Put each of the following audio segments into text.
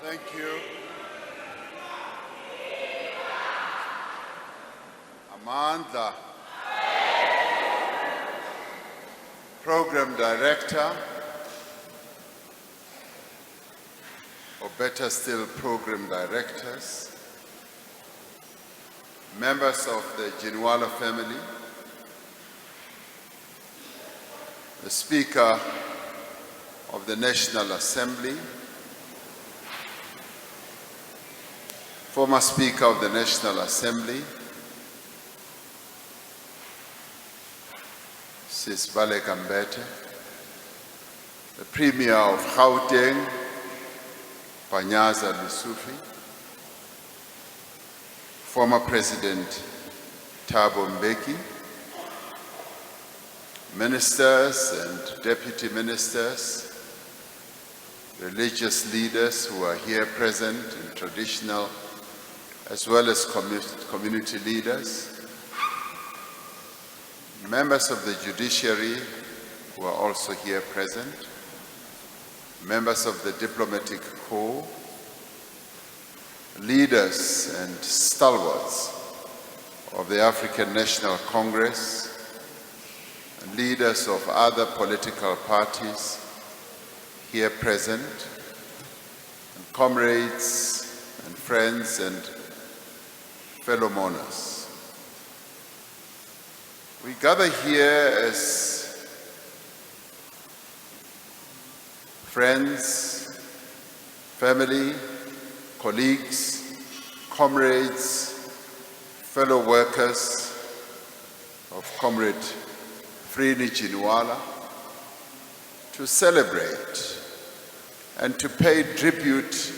Thank you. Amandla, Program Director, or better still, Program Directors, members of the Ginwala family, the Speaker of the National Assembly, former Speaker of the National Assembly, Sis Bale Gambete, the Premier of Gauteng, Panyaza Lusufi, former President Thabo Mbeki, ministers and deputy ministers, religious leaders who are here present, and traditional as well as community leaders, members of the judiciary who are also here present, members of the diplomatic corps, leaders and stalwarts of the African National Congress, and leaders of other political parties here present, and comrades and friends and fellow mourners. We gather here as friends, family, colleagues, comrades, fellow workers of Comrade Frene Ginwala to celebrate and to pay tribute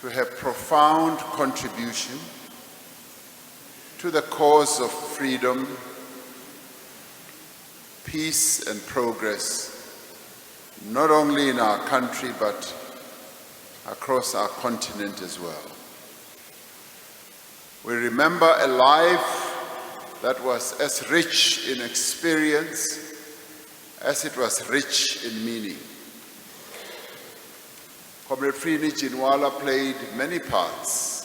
to her profound contribution to the cause of freedom, peace and progress, not only in our country but across our continent as well. We remember a life that was as rich in experience as it was rich in meaning. Comrade Frene Ginwala played many parts,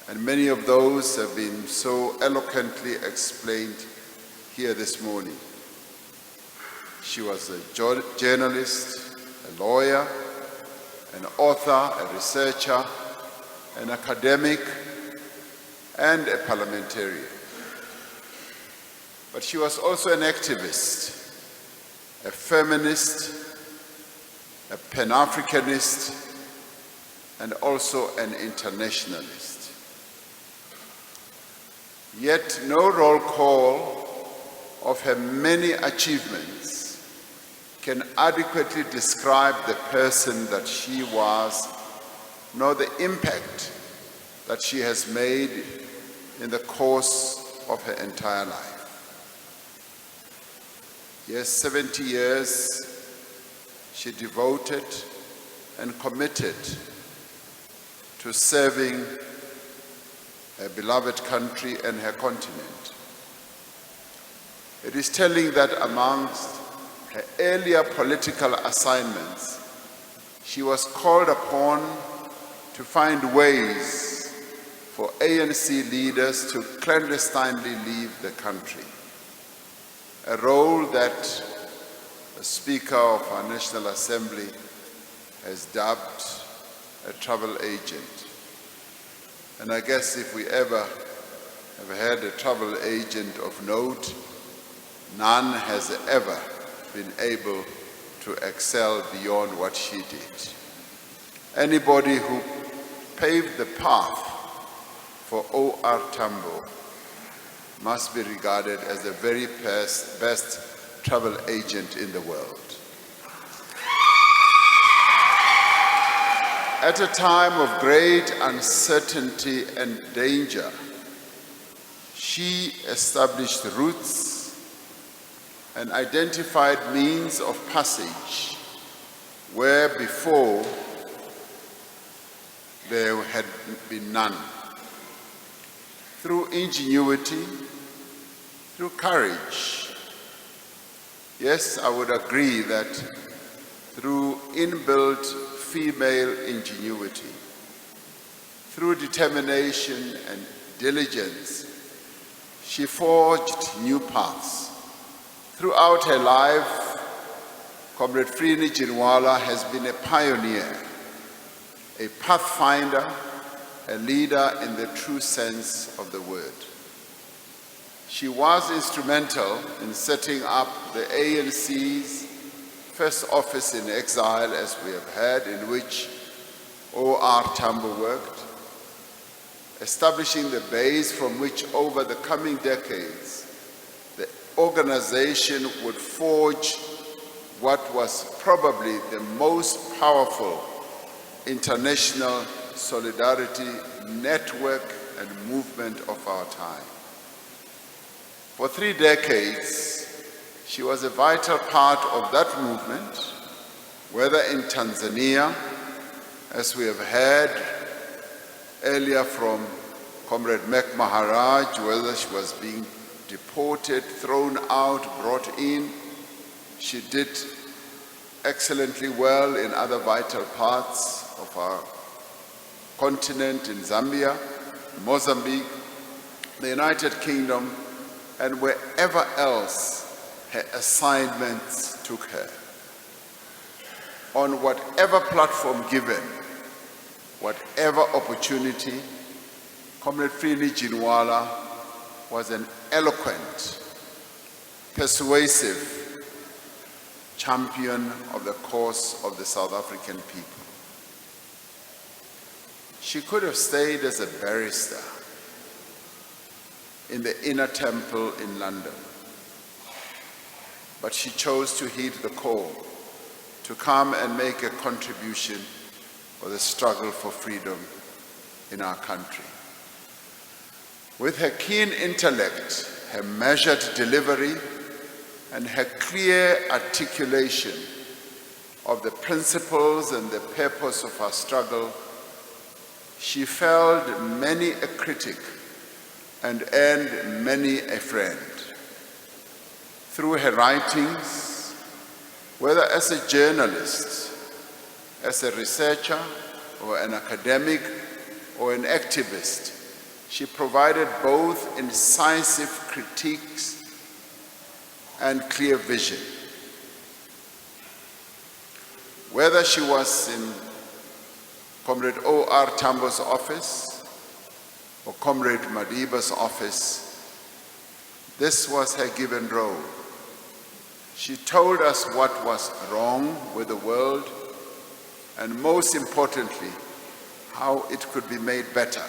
and many of those have been so eloquently explained here this morning. She was a journalist, a lawyer, an author, a researcher, an academic, and a parliamentarian. But she was also an activist, a feminist, a Pan-Africanist, and also an internationalist. Yet no roll call of her many achievements can adequately describe the person that she was, nor the impact that she has made in the course of her entire life. Yes, 70 years she devoted and committed to serving her beloved country and her continent. It is telling that amongst her earlier political assignments, she was called upon to find ways for ANC leaders to clandestinely leave the country, a role that the Speaker of our National Assembly has dubbed a travel agent. And I guess if we ever have had a travel agent of note, none has ever been able to excel beyond what she did. Anybody who paved the path for O.R. Tambo must be regarded as the very best travel agent in the world. At a time of great uncertainty and danger, she established routes and identified means of passage where before there had been none. Through ingenuity, through courage. Yes, I would agree that through inbuilt female ingenuity. Through determination and diligence, she forged new paths. Throughout her life, Comrade Frene Ginwala has been a pioneer, a pathfinder, a leader in the true sense of the word. She was instrumental in setting up the ANC's first office in exile, as we have heard, in which O.R. Tambo worked, establishing the base from which over the coming decades the organization would forge what was probably the most powerful international solidarity network and movement of our time. For 3 decades, she was a vital part of that movement, whether in Tanzania, as we have heard earlier from Comrade Mek Maharaj, whether she was being deported, thrown out, brought in. She did excellently well in other vital parts of our continent, in Zambia, Mozambique, the United Kingdom, and wherever else her assignments took her. On whatever platform given, whatever opportunity, Comrade Frene Ginwala was an eloquent, persuasive champion of the cause of the South African people. She could have stayed as a barrister in the Inner Temple in London, but she chose to heed the call to come and make a contribution for the struggle for freedom in our country. With her keen intellect, her measured delivery, and her clear articulation of the principles and the purpose of our struggle, she felled many a critic and earned many a friend. Through her writings, whether as a journalist, as a researcher, or an academic, or an activist, she provided both incisive critiques and clear vision. Whether she was in Comrade O.R. Tambo's office or Comrade Madiba's office, this was her given role. She told us what was wrong with the world, and most importantly, how it could be made better.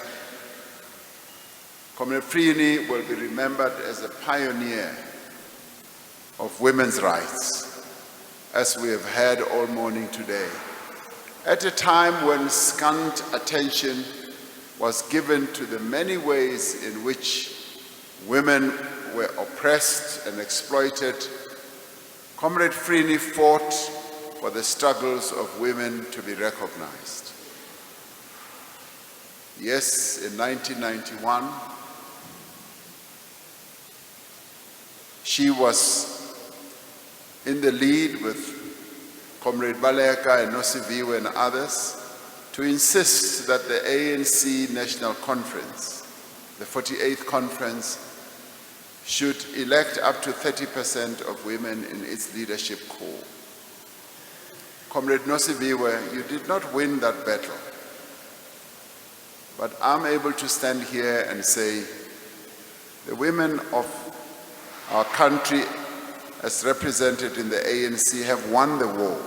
Comrade Frene will be remembered as a pioneer of women's rights, as we have heard all morning today, at a time when scant attention was given to the many ways in which women were oppressed and exploited. Comrade Frene fought for the struggles of women to be recognized. Yes, in 1991, she was in the lead with Comrade Baleka and Nosiviwe and others to insist that the ANC National Conference, the 48th conference, should elect up to 30% of women in its leadership corps. Comrade Nosiviwe, you did not win that battle, but I'm able to stand here and say the women of our country, as represented in the ANC, have won the war.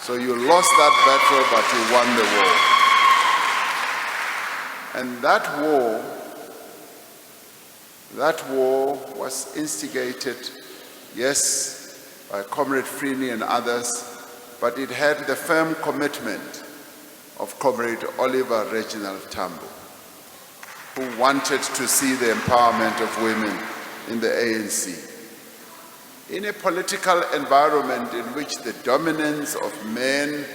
So you lost that battle, but you won the war. And that war was instigated, yes, by Comrade Frene and others, but it had the firm commitment of Comrade Oliver Reginald Tambo, who wanted to see the empowerment of women in the ANC. In a political environment in which the dominance of men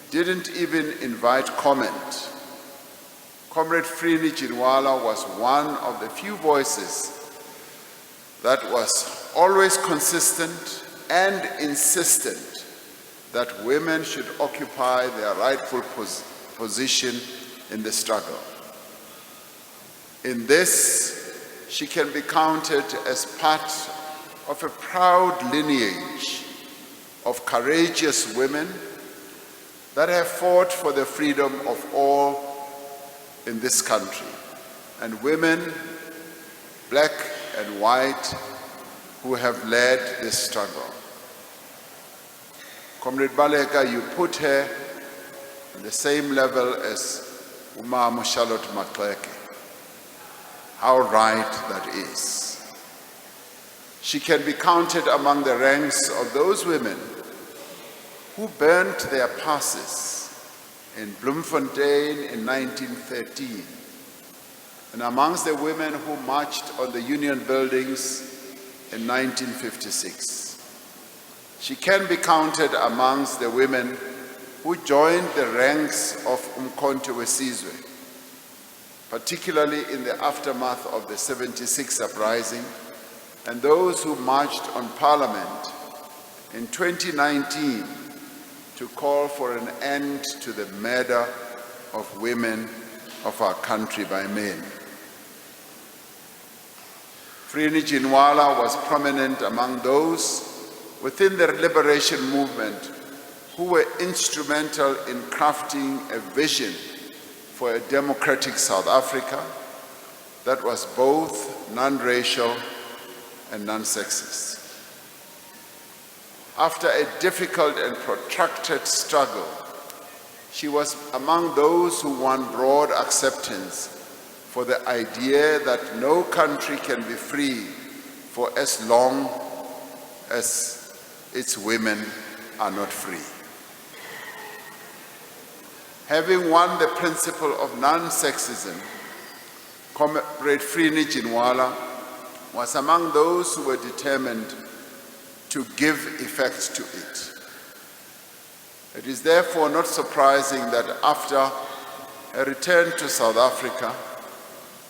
didn't even invite comment, Comrade Frene Ginwala was one of the few voices that was always consistent and insistent that women should occupy their rightful position in the struggle. In this, she can be counted as part of a proud lineage of courageous women that have fought for the freedom of all in this country, and women, black and white, who have led this struggle. Comrade Baleka, you put her on the same level as Umama Charlotte Maxeke. How right that is. She can be counted among the ranks of those women who burnt their passes in Bloemfontein in 1913, and amongst the women who marched on the Union buildings in 1956. She can be counted amongst the women who joined the ranks of Umkhonto weSizwe, particularly in the aftermath of the 76 uprising, and those who marched on Parliament in 2019 to call for an end to the murder of women of our country by men. Frene Ginwala was prominent among those within the liberation movement who were instrumental in crafting a vision for a democratic South Africa that was both non-racial and non-sexist. After a difficult and protracted struggle, she was among those who won broad acceptance for the idea that no country can be free for as long as its women are not free. Having won the principle of non-sexism, Comrade Frene Ginwala was among those who were determined to give effect to it. It is therefore not surprising that after a return to South Africa,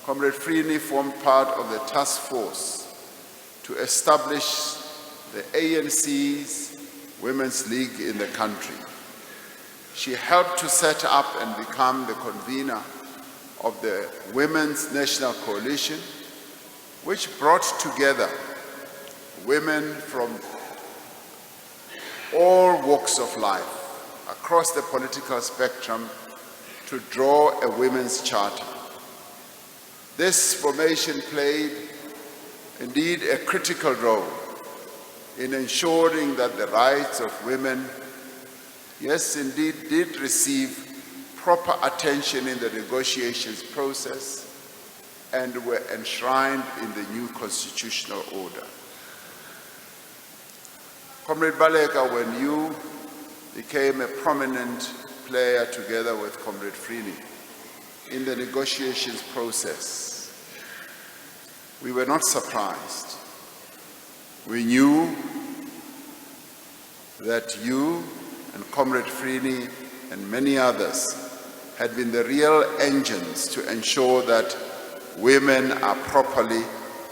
Comrade Frene formed part of the task force to establish the ANC's Women's League in the country. She helped to set up and become the convener of the Women's National Coalition, which brought together women from all walks of life across the political spectrum to draw a women's charter. This formation played indeed a critical role in ensuring that the rights of women, yes, indeed, did receive proper attention in the negotiations process and were enshrined in the new constitutional order. Comrade Baleka, when you became a prominent player together with Comrade Frene in the negotiations process, we were not surprised. We knew that you and Comrade Frene and many others had been the real engines to ensure that women are properly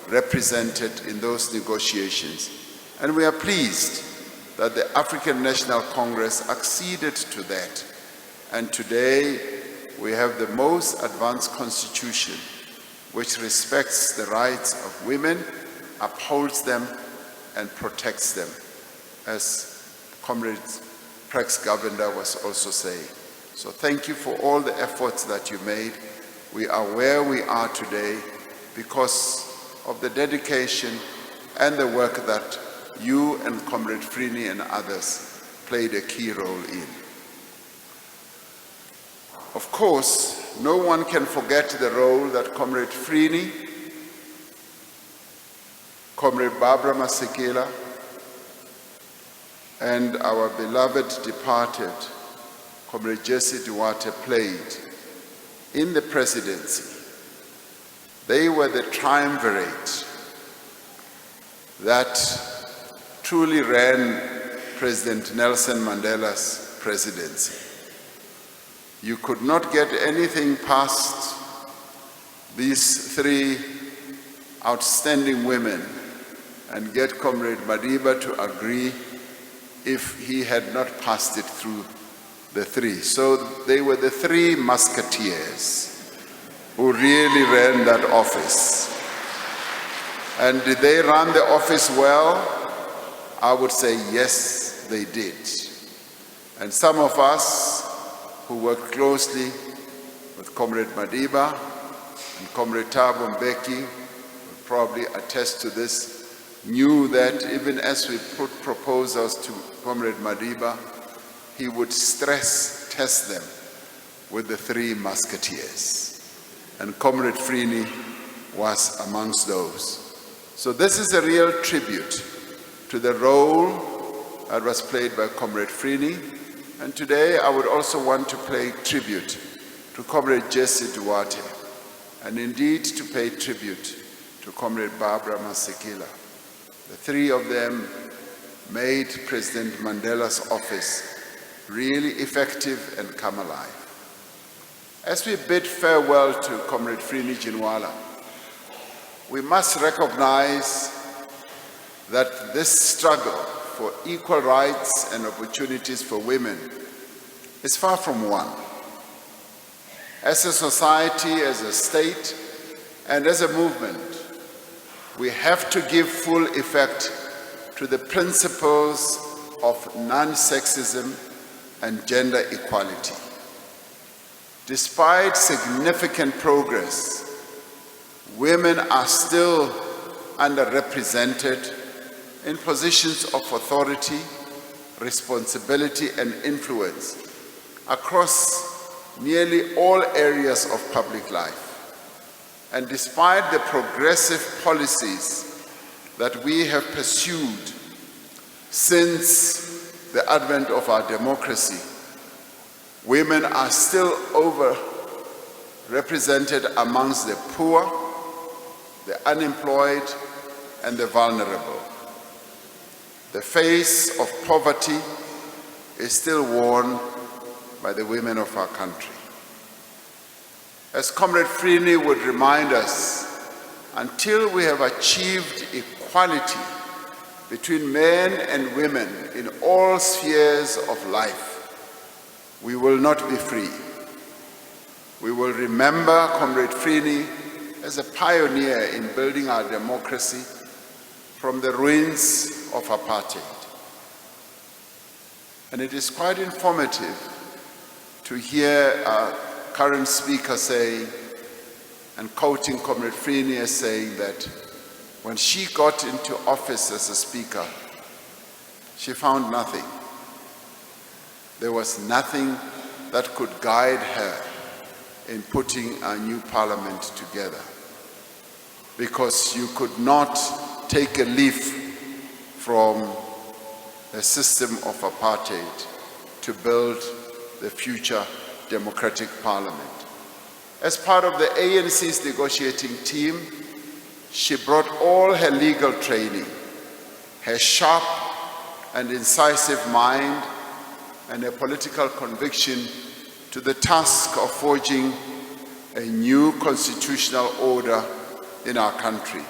represented in those negotiations. And we are pleased that the African National Congress acceded to that. And today we have the most advanced constitution which respects the rights of women, upholds them, and protects them, as Comrade Prex Govender was also saying. So thank you for all the efforts that you made. We are where we are today because of the dedication and the work that you and Comrade Frene and others played a key role in. Of course, no one can forget the role that Comrade Frene, Comrade Barbara Masekela, and our beloved departed Comrade Jesse Duarte played in the presidency. They were the triumvirate that truly ran President Nelson Mandela's presidency. You could not get anything past these three outstanding women and get Comrade Madiba to agree if he had not passed it through the three. So they were the three musketeers who really ran that office. And did they run the office well? I would say yes, they did. And some of us who worked closely with Comrade Madiba and Comrade Thabo Mbeki will probably attest to this, knew that even as we put proposals to Comrade Madiba, he would stress test them with the three musketeers. And Comrade Frene was amongst those. So this is a real tribute to the role that was played by Comrade Frene. And today I would also want to pay tribute to Comrade Jesse Duarte, and indeed to pay tribute to Comrade Barbara Masekela. The three of them made President Mandela's office really effective and come alive. As we bid farewell to Comrade Frene Ginwala, we must recognize that this struggle for equal rights and opportunities for women is far from won. As a society, as a state, and as a movement, we have to give full effect to the principles of non-sexism and gender equality. Despite significant progress, women are still underrepresented in positions of authority, responsibility, and influence across nearly all areas of public life. And despite the progressive policies that we have pursued since the advent of our democracy, women are still overrepresented amongst the poor, the unemployed, and the vulnerable. The face of poverty is still worn by the women of our country. As Comrade Frene would remind us, until we have achieved equality between men and women in all spheres of life, we will not be free. We will remember Comrade Frene as a pioneer in building our democracy from the ruins of apartheid. And it is quite informative to hear our current speaker saying, and quoting Comrade Frene as saying that when she got into office as a speaker, she found nothing. There was nothing that could guide her in putting a new parliament together, because you could not take a leaf from a system of apartheid to build the future democratic parliament. As part of the ANC's negotiating team, she brought all her legal training, her sharp and incisive mind, and her political conviction to the task of forging a new constitutional order in our country.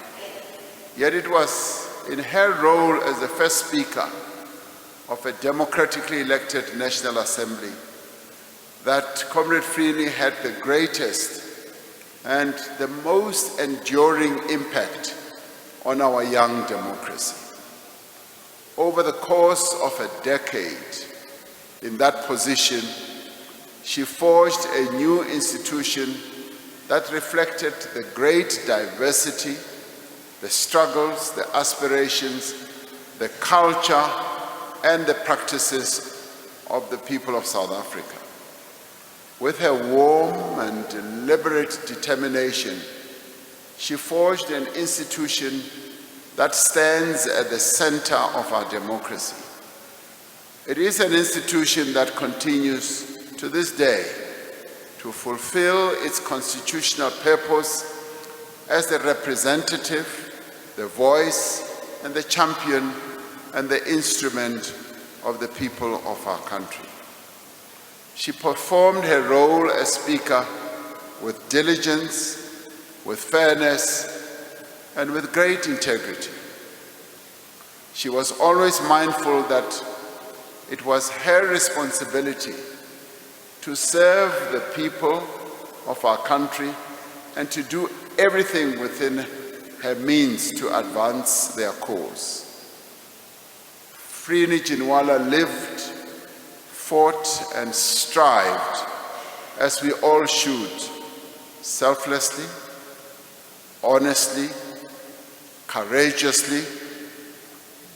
Yet it was in her role as the first speaker of a democratically elected National Assembly that Comrade Frene had the greatest and the most enduring impact on our young democracy. Over the course of a decade in that position, she forged a new institution that reflected the great diversity, the struggles, the aspirations, the culture, and the practices of the people of South Africa. With her warm and deliberate determination, she forged an institution that stands at the center of our democracy. It is an institution that continues to this day to fulfill its constitutional purpose as the representative, the voice, and the champion and the instrument of the people of our country. She performed her role as Speaker with diligence, with fairness, and with great integrity. She was always mindful that it was her responsibility to serve the people of our country and to do everything within her means to advance their cause. Frene Ginwala lived, fought, and strived, as we all should, selflessly, honestly, courageously,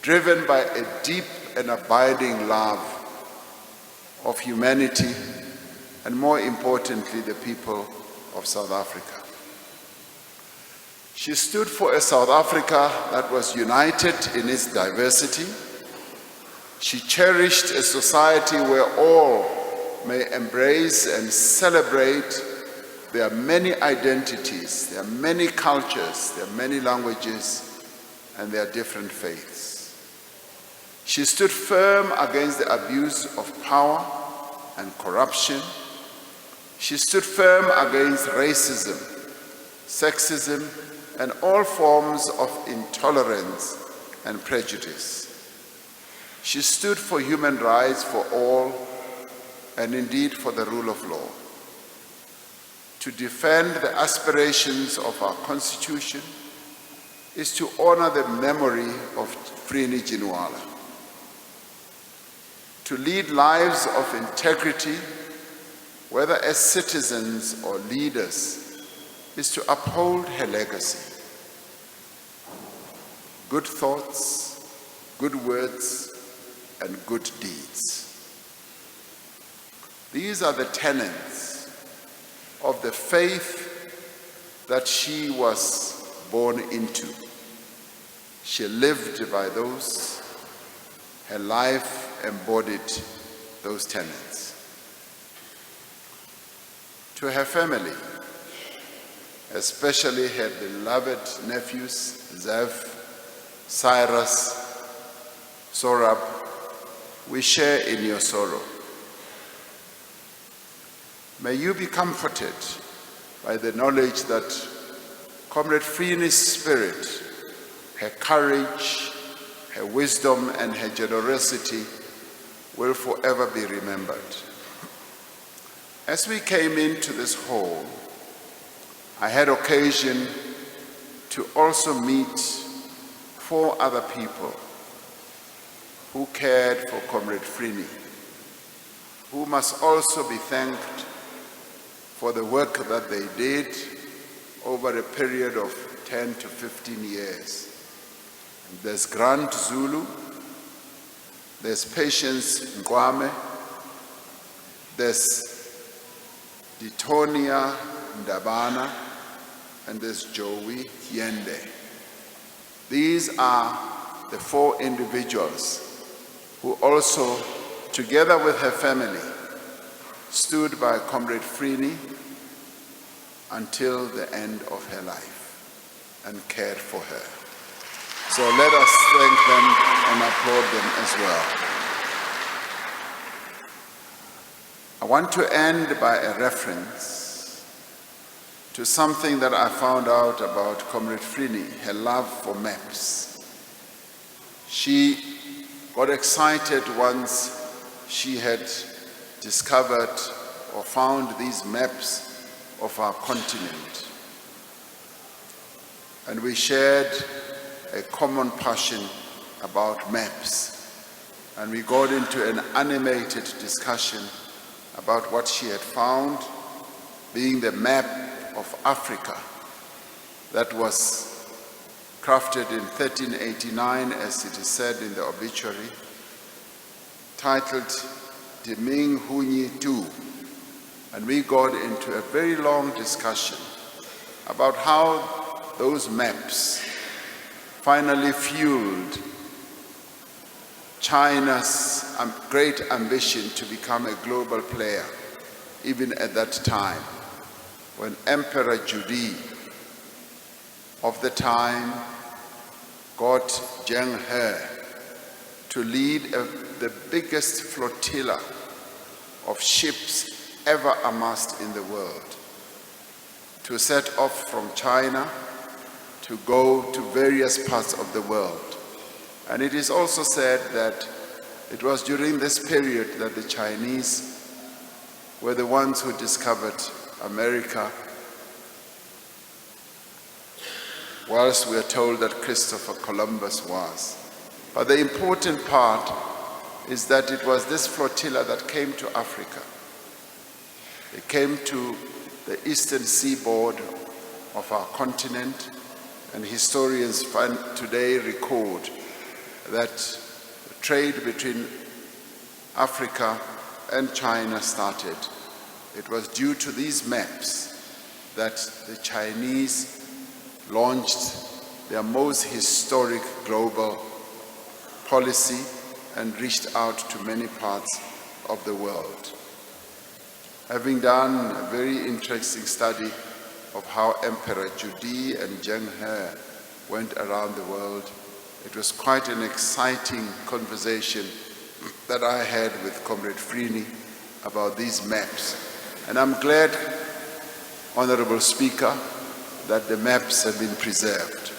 driven by a deep and abiding love of humanity and, more importantly, the people of South Africa. She stood for a South Africa that was united in its diversity. She cherished a society where all may embrace and celebrate their many identities, their many cultures, their many languages, and their different faiths. She stood firm against the abuse of power and corruption. She stood firm against racism, sexism, and all forms of intolerance and prejudice. She stood for human rights for all, and indeed for the rule of law. To defend the aspirations of our Constitution is to honor the memory of Frene Ginwala. To lead lives of integrity, whether as citizens or leaders, is to uphold her legacy. Good thoughts, good words, and good deeds. These are the tenets of the faith that she was born into. She lived by those. Her life embodied those tenets. To her family, especially her beloved nephews, Zev, Cyrus, Sorab, we share in your sorrow. May you be comforted by the knowledge that Comrade Frene's spirit, her courage, her wisdom, and her generosity will forever be remembered. As we came into this hall, I had occasion to also meet 4 other people who cared for Comrade Frene, who must also be thanked for the work that they did over a period of 10 to 15 years. There's Grant Zulu, there's Patience Ngwame, there's Ditonia Ndabana, and there's Joey Yende. These are the 4 individuals who also, together with her family, stood by Comrade Frene until the end of her life and cared for her. So let us thank them and applaud them as well. I want to end by a reference to something that I found out about Comrade Frene, her love for maps. She got excited once she had discovered or found these maps of our continent. And we shared a common passion about maps. And we got into an animated discussion about what she had found, being the map of Africa that was crafted in 1389, as it is said in the obituary, titled Deming Hunyi Tu. And we got into a very long discussion about how those maps finally fueled China's great ambition to become a global player, even at that time, when Emperor Judi of the time got Zheng He to lead the biggest flotilla of ships ever amassed in the world, to set off from China to go to various parts of the world. And it is also said that It was during this period that the Chinese were the ones who discovered America, whilst we are told that Christopher Columbus was. But the important part is that it was this flotilla that came to Africa. It came to the eastern seaboard of our continent, and historians today record that the trade between Africa and China started. It was due to these maps that the Chinese launched their most historic global policy and reached out to many parts of the world. Having done a very interesting study of how Emperor Judi and Zheng He went around the world, it was quite an exciting conversation that I had with Comrade Frene about these maps. And I'm glad, Honorable Speaker, that the maps have been preserved,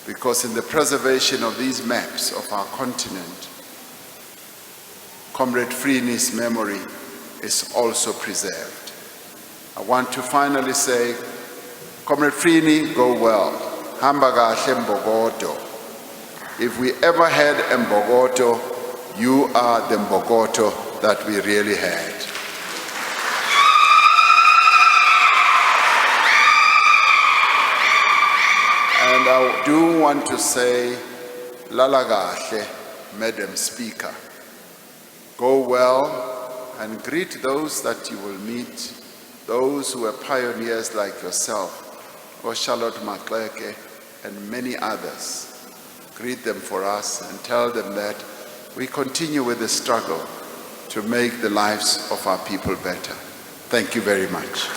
because in the preservation of these maps of our continent, Comrade Frene's memory is also preserved. I want to finally say, Comrade Frene, go well. Hamba kahle Mbokodo. If we ever had a Mbokodo, you are the Mbokodo that we really had. And I do want to say, Lala kahle, Madam Speaker. Go well and greet those that you will meet, those who are pioneers like yourself, or Charlotte Makleke, and many others. Greet them for us and tell them that we continue with the struggle to make the lives of our people better. Thank you very much.